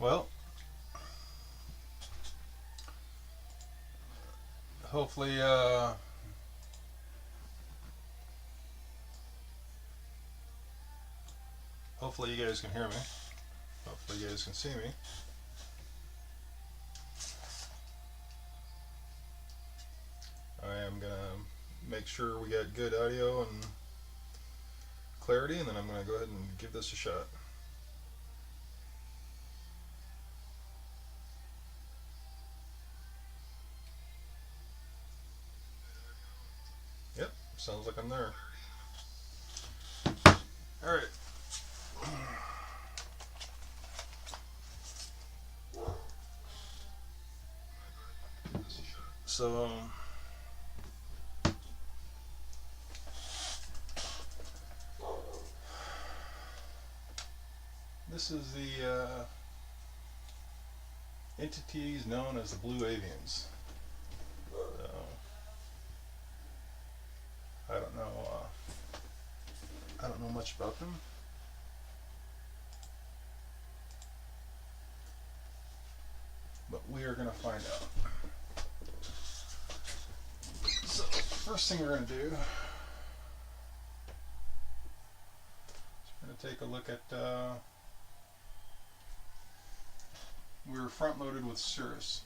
Well, hopefully, hopefully you guys can hear me. Hopefully you guys can see me. I am gonna make sure we got good audio and clarity, and then I'm gonna go ahead and give this a shot. Yep, sounds like I'm there. All right. So, this is the entities known as the Blue Avians. So, I don't know. I don't know much about them. But we are going to find out. So, first thing we're going to do is we're going to take a look at. We're front loaded with Cirrus.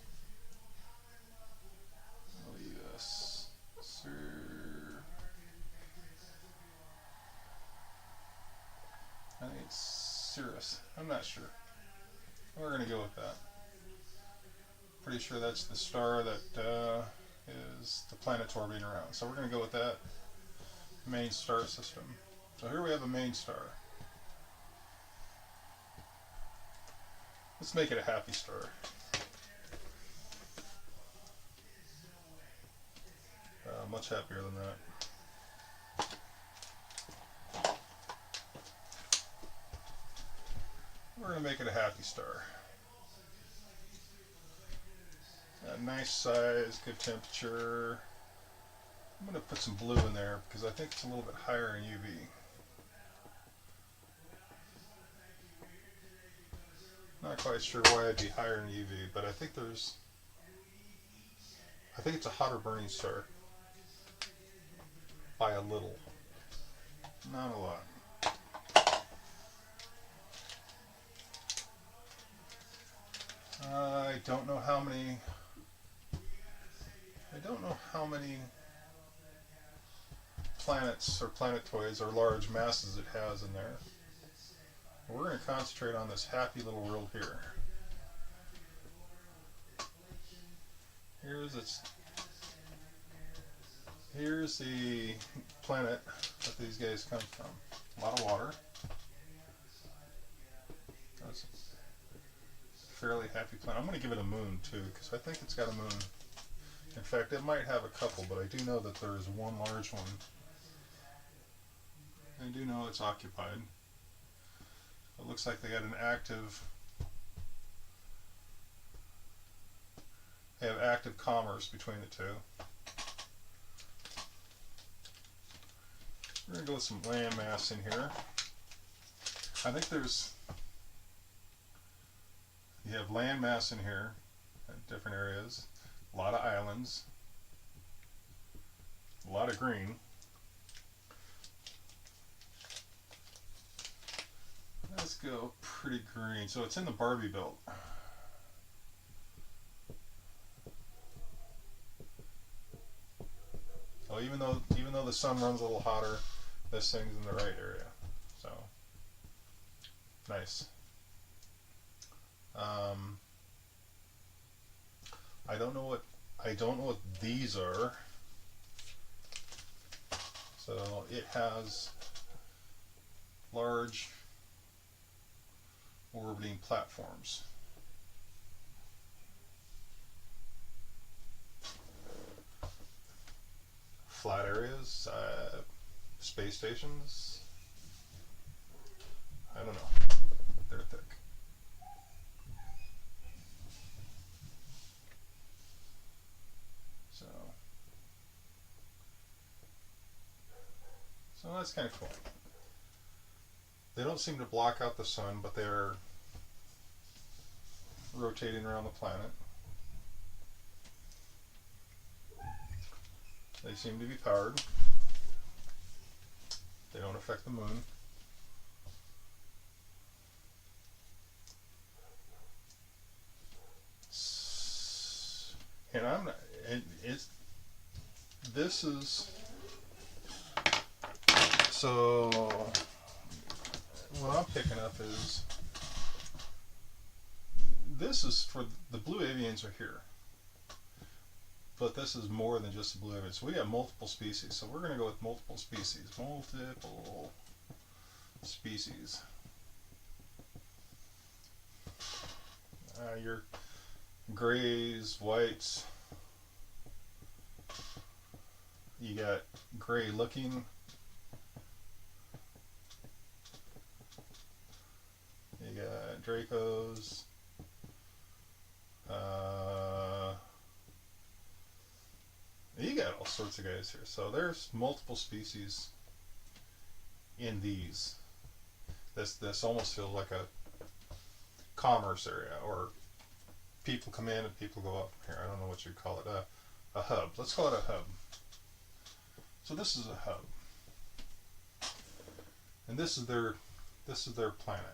Yes, I think it's Cirrus. I'm not sure. We're going to go with that. Pretty sure that's the star that is the planet orbiting around. So we're going to go with that main star system. So here we have a main star. Let's make it a happy star. Much happier than that. We're going to make it a happy star. A nice size, good temperature. I'm going to put some blue in there because I think it's a little bit higher in UV. Not quite sure why it'd be higher in UV, but I think it's a hotter burning star. By a little. Not a lot. I don't know how many planets or planetoids or large masses it has in there. We're going to concentrate on this happy little world here. Here's the planet that these guys come from. A lot of water. That's a fairly happy planet. I'm going to give it a moon too, because I think it's got a moon. In fact, it might have a couple, but I do know that there's one large one. I do know it's occupied. It looks like they got an active. They have active commerce between the two. We're going to go with some land mass in here. I think you have land mass in here at different areas. A lot of islands. A lot of green. Let's go pretty green. So it's in the Barbie belt. So even though the sun runs a little hotter, this thing's in the right area. So nice. I don't know what these are. So it has large orbiting platforms. Flat areas, space stations. I don't know. They're thick. So that's kind of cool. They don't seem to block out the sun, but they're rotating around the planet. They seem to be powered. They don't affect the moon. And I'm not, and it's, this is, so what I'm picking up is, this is for, the Blue Avians are here. But this is more than just the Blue Avians. So we have multiple species. So we're going to go with multiple species. Multiple species. Your grays, whites. You got gray looking. You got Dracos. You got all sorts of guys here. So there's multiple species in these. This almost feels like a commerce area, or people come in and people go up here. I don't know what you'd call it. A hub. Let's call it a hub. So this is a hub, and this is their planet.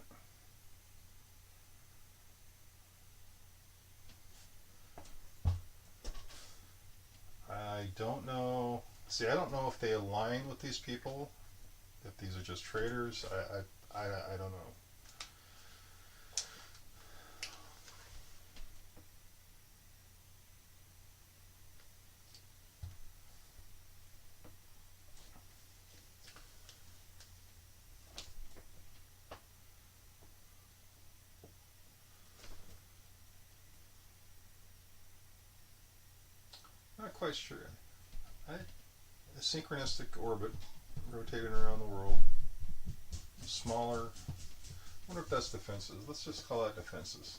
I don't know. See, I don't know if they align with these people, if these are just traders. I don't know. Not quite sure. A synchronistic orbit rotating around the world. Smaller. I wonder if that's defenses. Let's just call that defenses.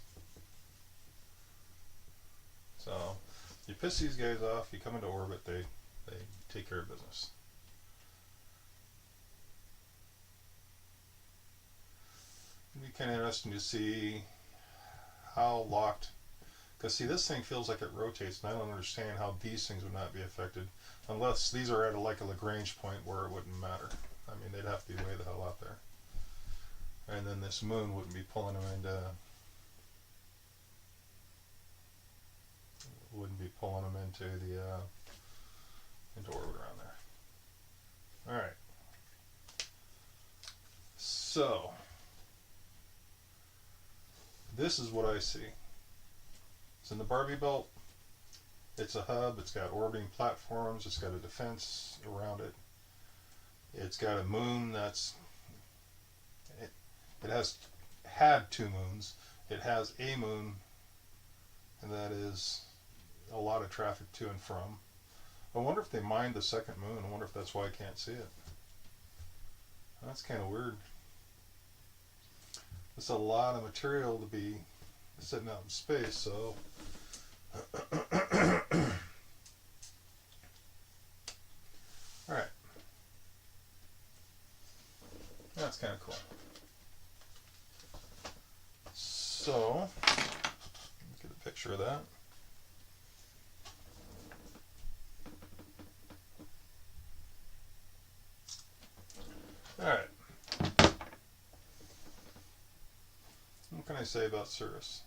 So you piss these guys off, you come into orbit, they take care of business. It'd be kind of interesting to see how locked. Because see, this thing feels like it rotates, and I don't understand how these things would not be affected, unless these are at like a Lagrange point where it wouldn't matter. I mean, they'd have to be way the hell out there. And then this moon wouldn't be pulling them into, into orbit around there. All right. So this is what I see. It's in the Barbie Belt. It's a hub. It's got orbiting platforms. It's got a defense around it. It's got a moon that's, it has had two moons. It has a moon, and that is a lot of traffic to and from. I wonder if they mined the second moon. I wonder if that's why I can't see it. That's kind of weird. It's a lot of material to be sitting out in space, so alright. That's kind of cool. So, let's get a picture of that. Alright. What can I say about Cirrus?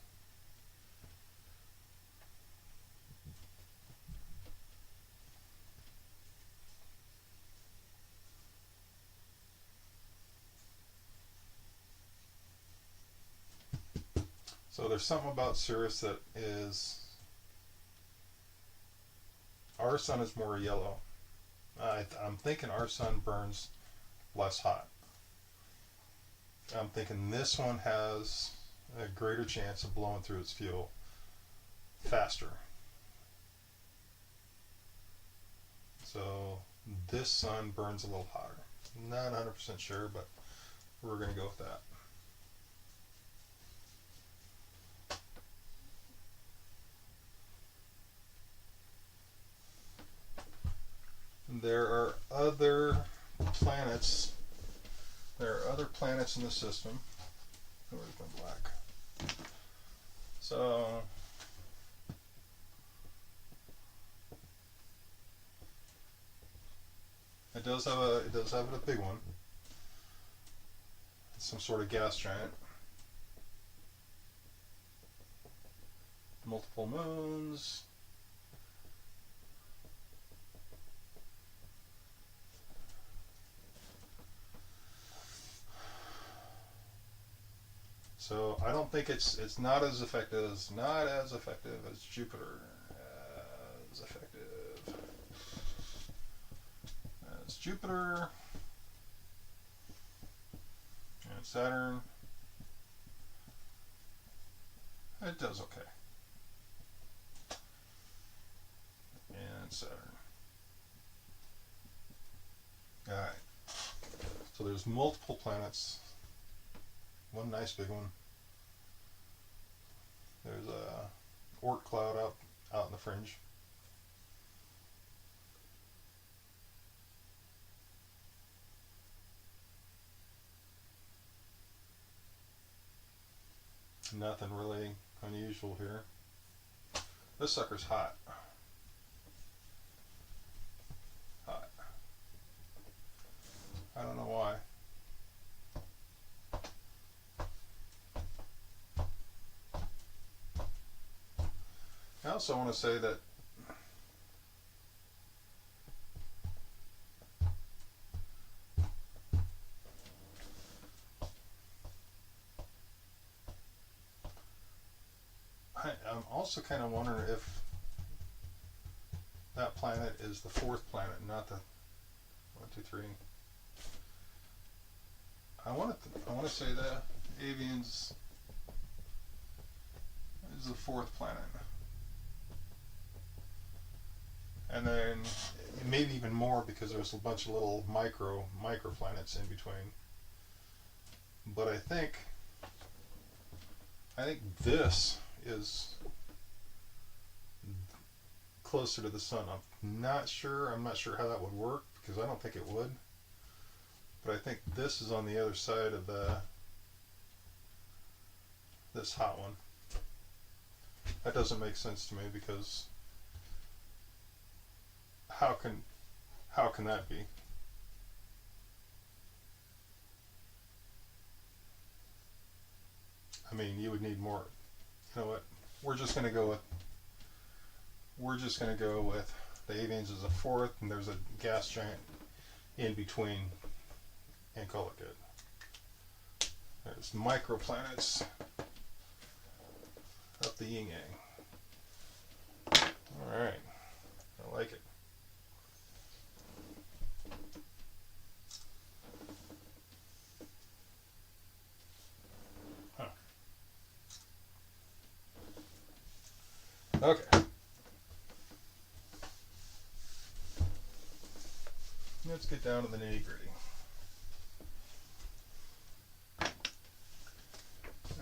So there's something about Cirrus that is, our sun is more yellow. I'm thinking our sun burns less hot. I'm thinking this one has a greater chance of blowing through its fuel faster. So this sun burns a little hotter. Not 100% sure, but we're going to go with that. There are other planets. There are other planets in the system. Where's my black? So it does have a big one. It's some sort of gas giant. Multiple moons. So I don't think it's not as effective as Jupiter. As effective as Jupiter and Saturn. It does okay. And Saturn. Alright. So there's multiple planets. One nice big one. There's a Oort cloud out in the fringe. Nothing really unusual here. This sucker's hot. Hot. I don't know why. I also want to say that I'm also kind of wondering if that planet is the fourth planet, not the 1, 2, 3. I want to say the Avians is the fourth planet, and then maybe even more because there's a bunch of little micro planets in between. But I think this is closer to the sun. I'm not sure how that would work because I don't think it would. But I think this is on the other side of this hot one. That doesn't make sense to me because how can that be? I mean, you would need more. You know what? We're just going to go with the Avians as a fourth, and there's a gas giant in between, and call it good. There's microplanets up the yin yang. All right, I like it. Huh. Okay. Let's get down to the nitty-gritty.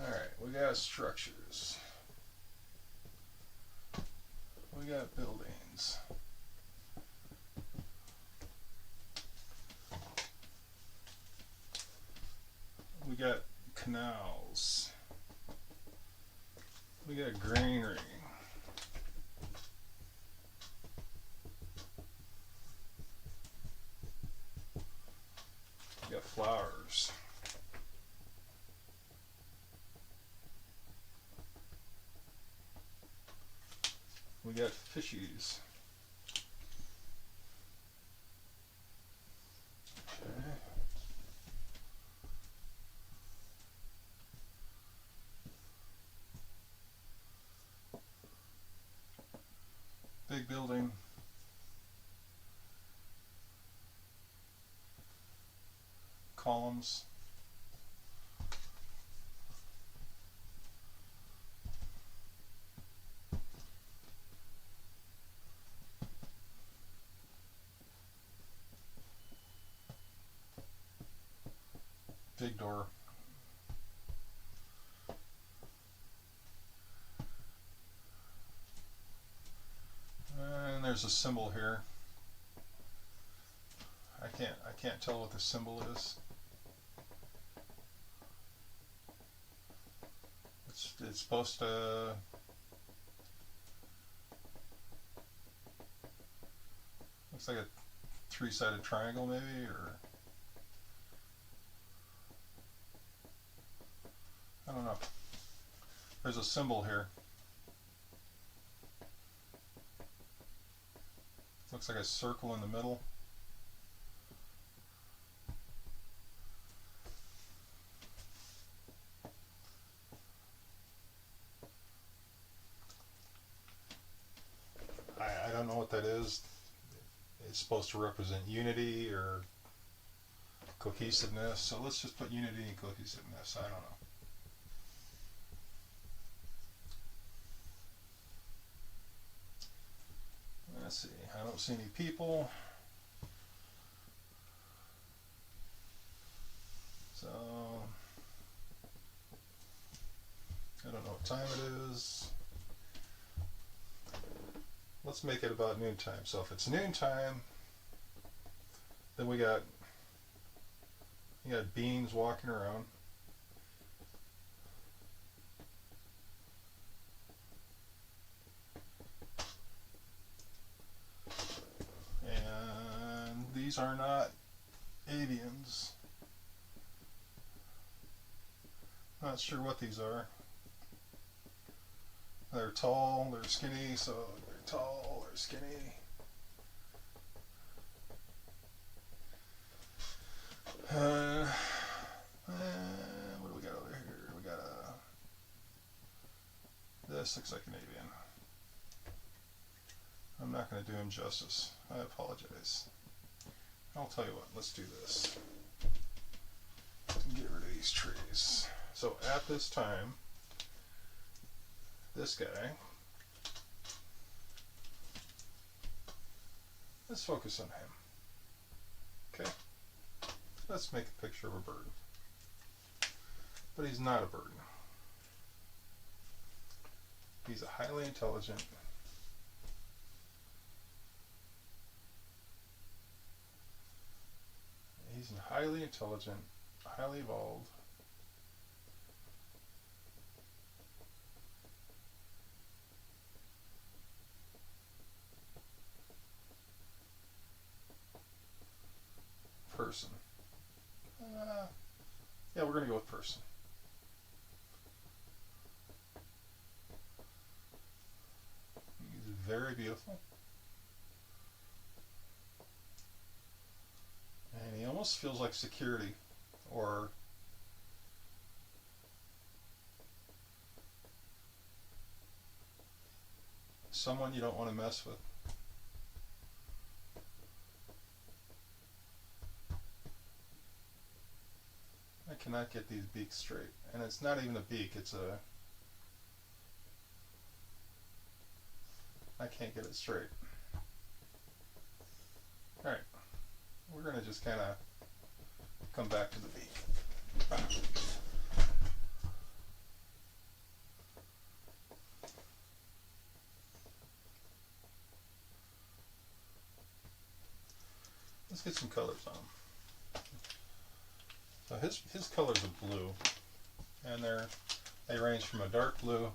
Alright, we got structures. We got buildings. We got canals. We got greenery. We got flowers. We got fishies. Okay. Big building. Columns. Big door. And there's a symbol here. I can't tell what the symbol is. It's supposed to... Looks like a three-sided triangle maybe, or... I don't know. There's a symbol here. Looks like a circle in the middle. I don't know what that is. It's supposed to represent unity or cohesiveness, so let's just put unity and cohesiveness. I don't know. Let's see, I don't see any people. So, I don't know what time it is. Let's make it about noontime. So if it's noontime, then you got beings walking around. And these are not avians. Not sure what these are. They're tall, they're skinny, so they're tall, they're skinny. What do we got over here? We got this looks like an avian. I'm not going to do him justice. I apologize. I'll tell you what, let's do this. Get rid of these trees. So at this time, this guy, let's focus on him. Okay? Let's make a picture of a bird. But he's not a bird. He's a highly intelligent, highly evolved, person. Yeah, we're going to go with person. He's very beautiful. And he almost feels like security, or someone you don't want to mess with. I cannot get these beaks straight. And it's not even a beak, it's a... I can't get it straight. Alright. We're going to just kind of come back to the beak. Let's get some colors on him. So his colors are blue, and they range from a dark blue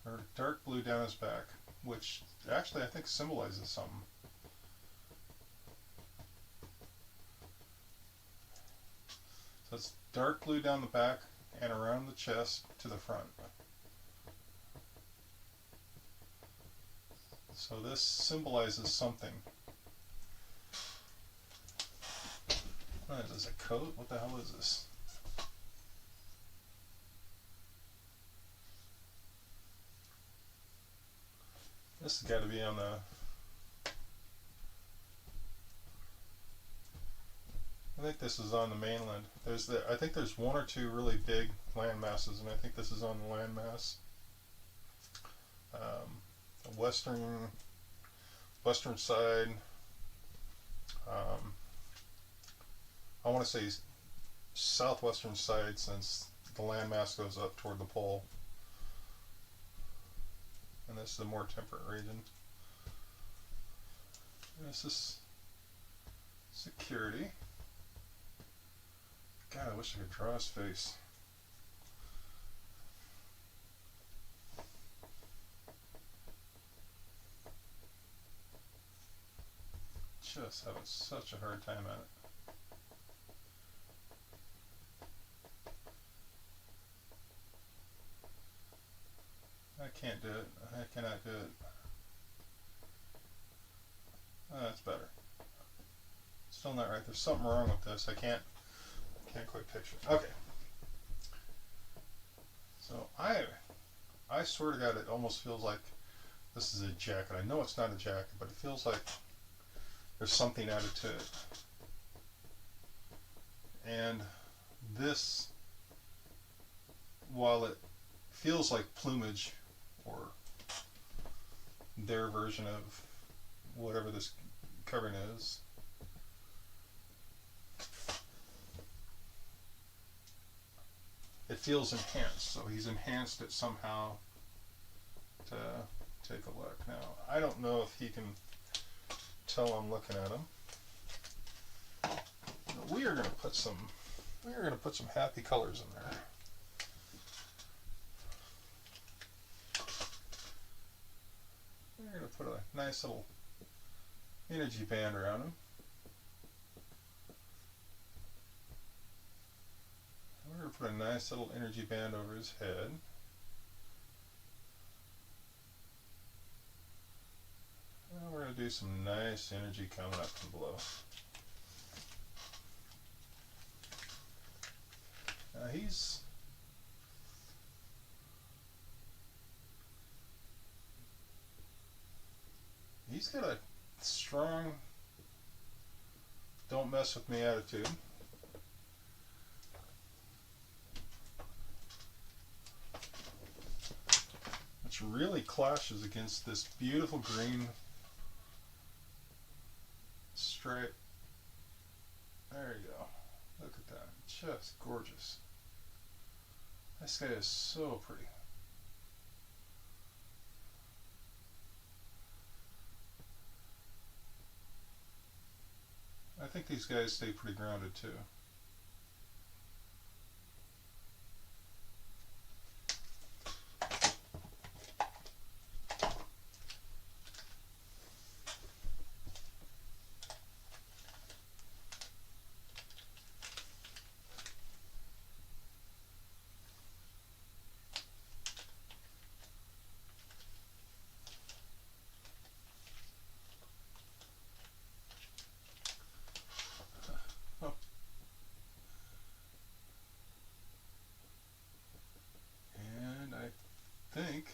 or dark blue down his back, which actually I think symbolizes something. So it's dark blue down the back and around the chest to the front. So this symbolizes something. What is this, a coat? What the hell is this? This has got to be on the... I think this is on the mainland. I think there's one or two really big land masses, and I think this is on the land mass. Western side. I want to say southwestern side, since the landmass goes up toward the pole, and this is a more temperate region. And this is security. God, I wish I could draw his face. Just having such a hard time at it. I can't do it. I cannot do it. Oh, that's better. Still not right. There's something wrong with this. I can't quite picture it. Okay. So I swear to God, it almost feels like this is a jacket. I know it's not a jacket, but it feels like there's something added to it. And this, while it feels like plumage or their version of whatever this covering is, it feels enhanced. So he's enhanced it somehow to take a look. Now, I don't know if he can tell I'm looking at him. But we are going to put some happy colors in there. We're going to put a nice little energy band around him. We're going to put a nice little energy band over his head. And we're going to do some nice energy coming up from below. Now he's got a strong don't mess with me attitude. Which really clashes against this beautiful green stripe. There you go. Look at that. Just gorgeous. This guy is so pretty. I think these guys stay pretty grounded too. I think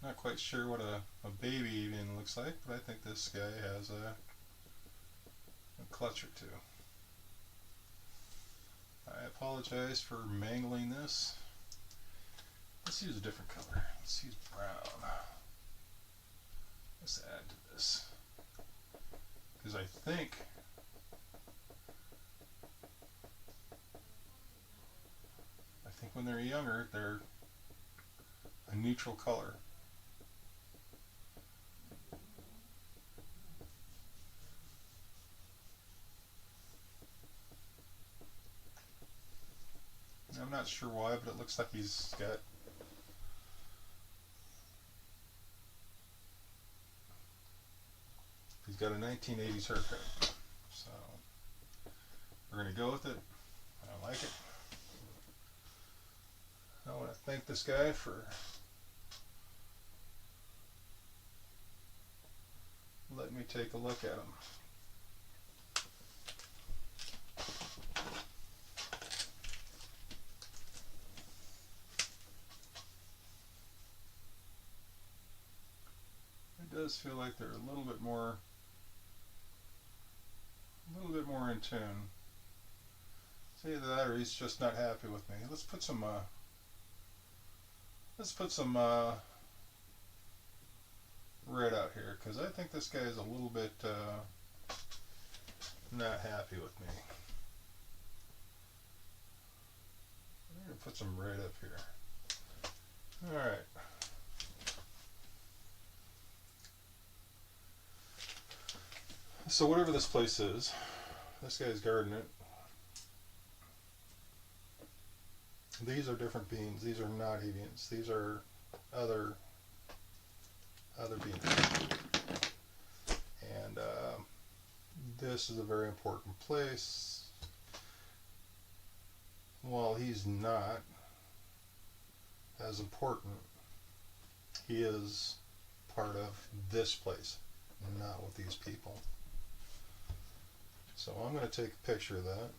not quite sure what a baby avian looks like, but I think this guy has a clutch or two. I apologize for mangling this. Let's use a different color. Let's use brown. Let's add to this. Because I think when they're younger, they're a neutral color. I'm not sure why, but it looks like he's got a 1980s haircut. So we're going to go with it. I like it. I want to thank this guy for letting me take a look at him. It does feel like they're a little bit more in tune. It's either that or he's just not happy with me. Let's put some red out here, because I think this guy is a little bit not happy with me. I'm going to put some red up here. Alright. So whatever this place is, this guy's gardening it. These are different beans. These are not avians. These are other beans. And this is a very important place. While he's not as important, he is part of this place, not with these people. So I'm going to take a picture of that.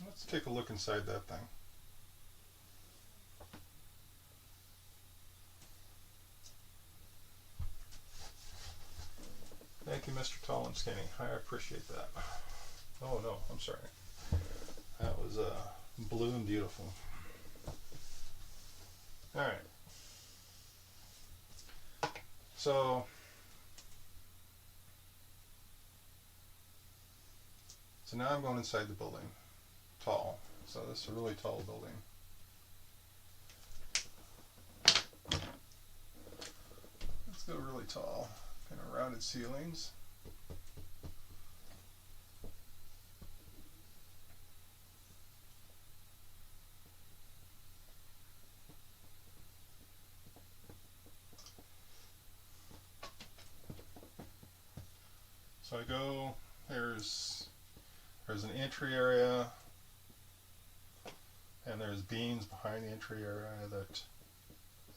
Let's take a look inside that thing. Thank you, Mr. Tall and Skinny. I appreciate that. Oh no, I'm sorry. That was blue and beautiful. Alright. So now I'm going inside the building. Tall. So this is a really tall building. Let's go really tall. Kind of rounded ceilings. So I go, there's an entry area, and there's beans behind the entry area that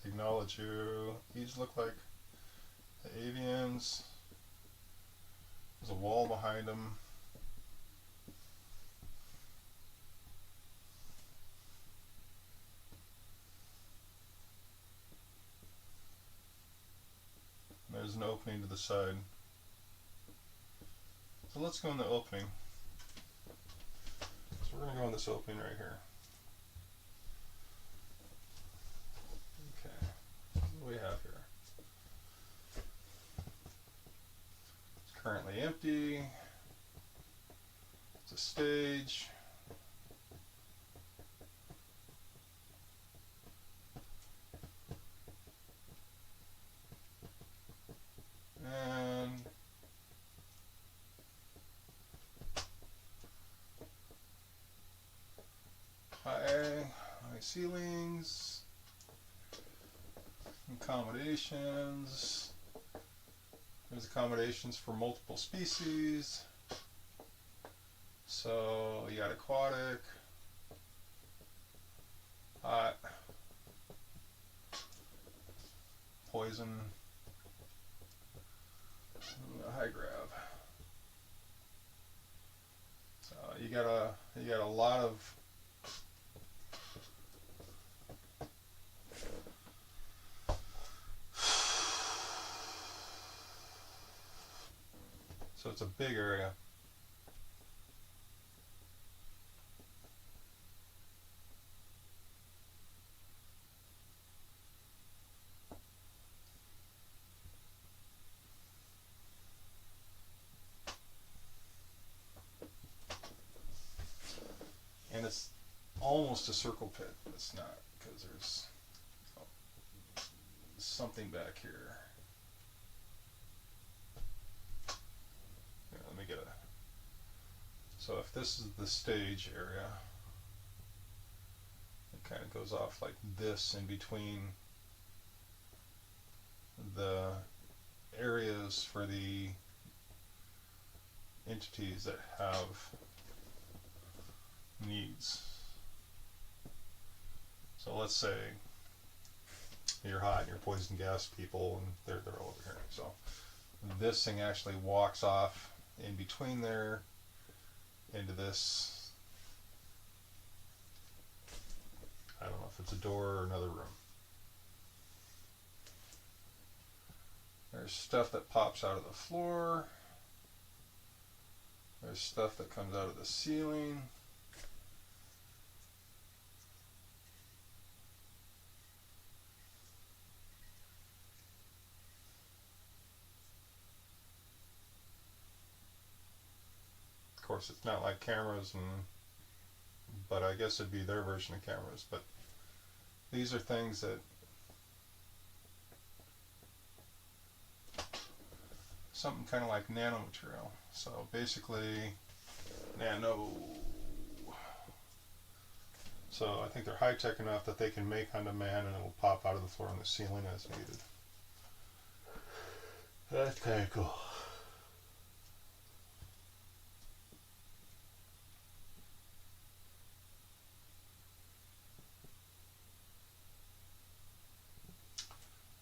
acknowledge you. These look like the avians. There's a wall behind them. And there's an opening to the side. So let's go in the opening. So we're going to go in this opening right here. Okay, what do we have here? It's currently empty. It's a stage. And high ceilings, accommodations. There's accommodations for multiple species. So you got aquatic, hot, poison, high grav. So you got a lot of so it's a big area. And it's almost a circle pit, but it's not, because there's something back here. Here, let me get a. So if this is the stage area, it kind of goes off like this in between the areas for the entities that have needs. So let's say you're hot and you're poison gas people, and they're all over here. So this thing actually walks off in between there into this. I don't know if it's a door or another room. There's stuff that pops out of the floor. There's stuff that comes out of the ceiling. course, it's not like cameras, but I guess it'd be their version of cameras. But these are things that something kind of like nanomaterial. So basically, nano. So I think they're high tech enough that they can make on demand, and it'll pop out of the floor and the ceiling as needed. That's kind of cool.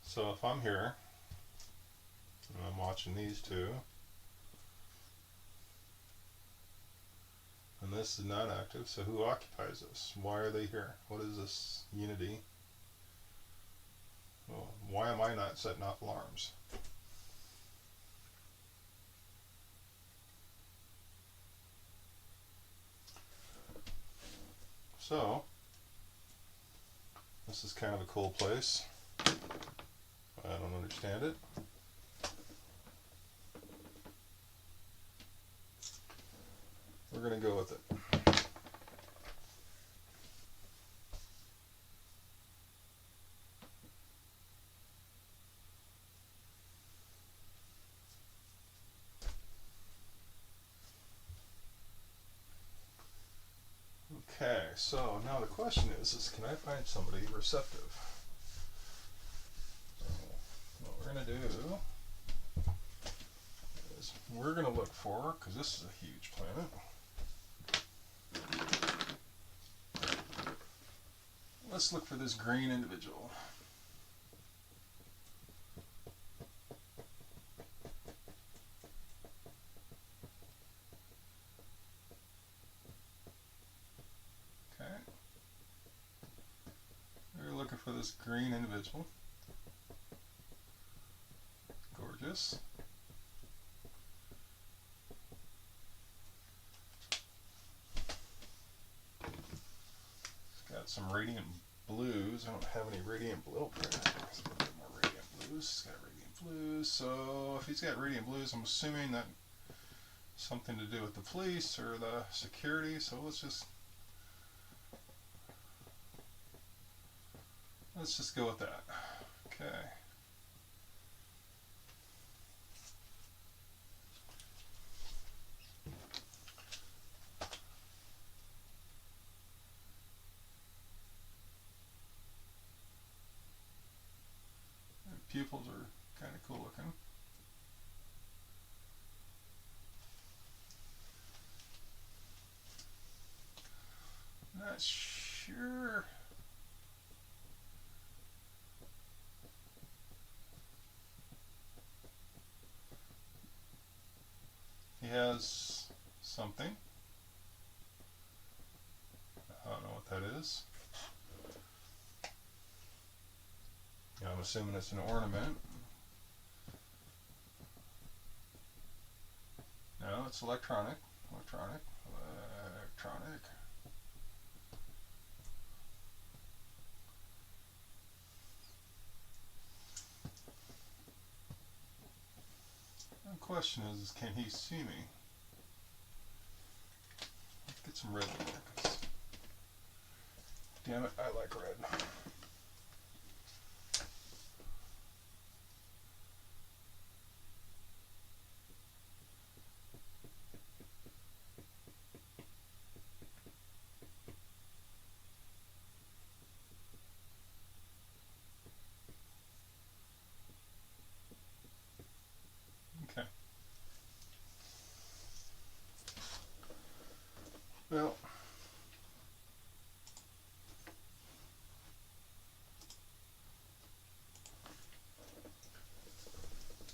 So if I'm here and I'm watching these two, and this is not active, so who occupies this? Why are they here? What is this unity? Well, why am I not setting off alarms? So this is kind of a cool place. I don't understand it. We're going to go with it. Okay, so now the question is can I find somebody receptive? So what we're going to do is we're going to look for, because this is a huge planet, let's look for this green individual. Okay. We're looking for this green individual. Gorgeous. It's got some radiant blues. I don't have any radiant blue. There's a little bit more radiant blues. It's got radiant blues. So if he's got radiant blues, I'm assuming that something to do with the police or the security. So let's just go with that. Okay. Pupils are kind of cool looking. Not sure. He has something. I don't know what that is. I'm assuming it's an ornament. No, it's electronic. Electronic. The question is can he see me? Let's get some red in there, 'cause damn it, I like red. Okay. Well,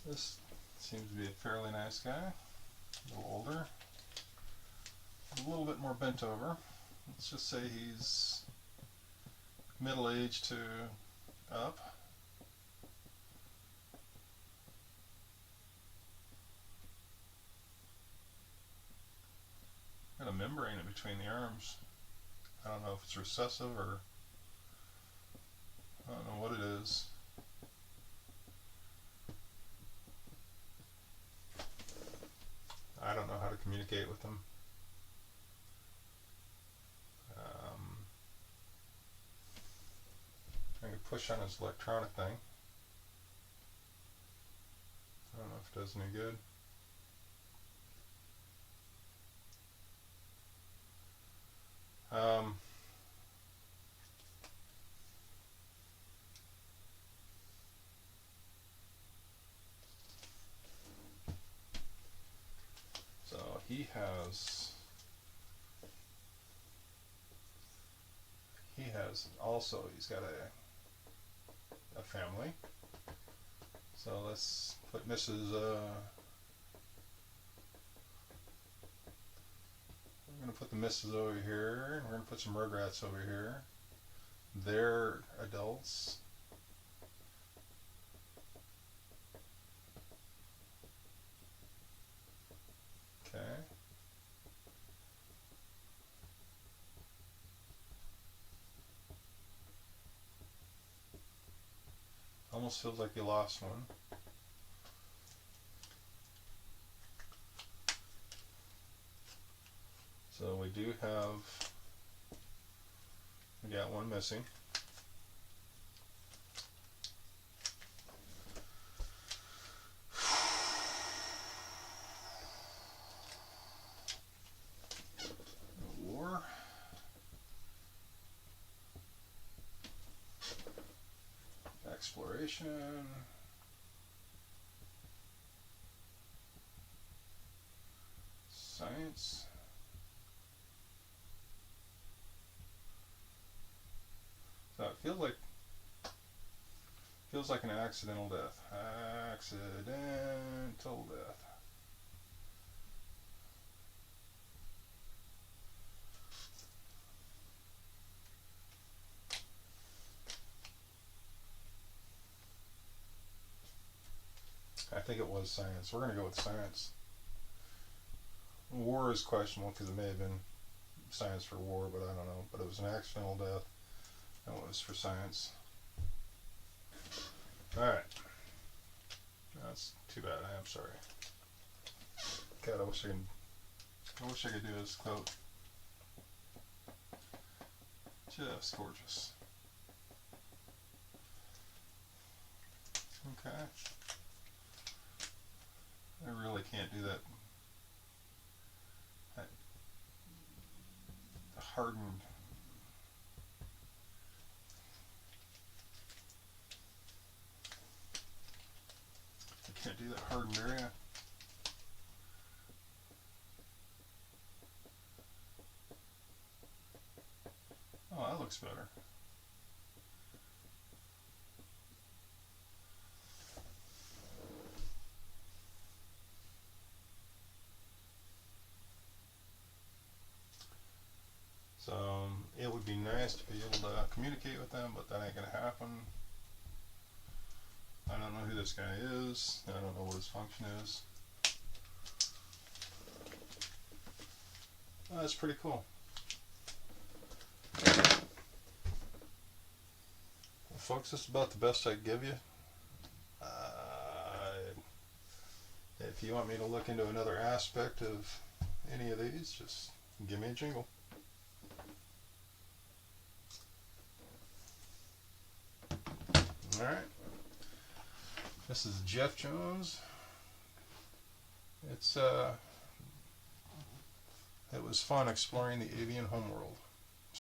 this seems to be a fairly nice guy. A little older. A little bit more bent over. Let's just say he's middle-aged to up. Got a membrane in between the arms. I don't know if it's recessive or I don't know what it is. I don't know how to communicate with them. push on his electronic thing. I don't know if it does any good. So he has also, he's got a family. So let's put Mrs. We're going to put the Mrs. over here, and we're going to put some Rugrats over here. They're adults. Okay. Almost feels like you lost one. So we got one missing. War. Exploration. Science. So it feels like an accidental death. Accidental death. I think it was science. We're going to go with science. War is questionable because it may have been science for war, but I don't know. But it was an accidental death. That was for science. Alright. That's too bad. I am sorry. God, I wish I could do this quote. Just gorgeous. Okay. I really can't do that. That hardened. I can't do that hardened area. Oh, that looks better. So it would be nice to be able to communicate with them, but that ain't gonna happen. I don't know who this guy is. I don't know what his function is. Oh, that's pretty cool. Well, folks, this is about the best I can give you. If you want me to look into another aspect of any of these, just give me a jingle. Alright. This is Jeff Jones. It was fun exploring the avian homeworld.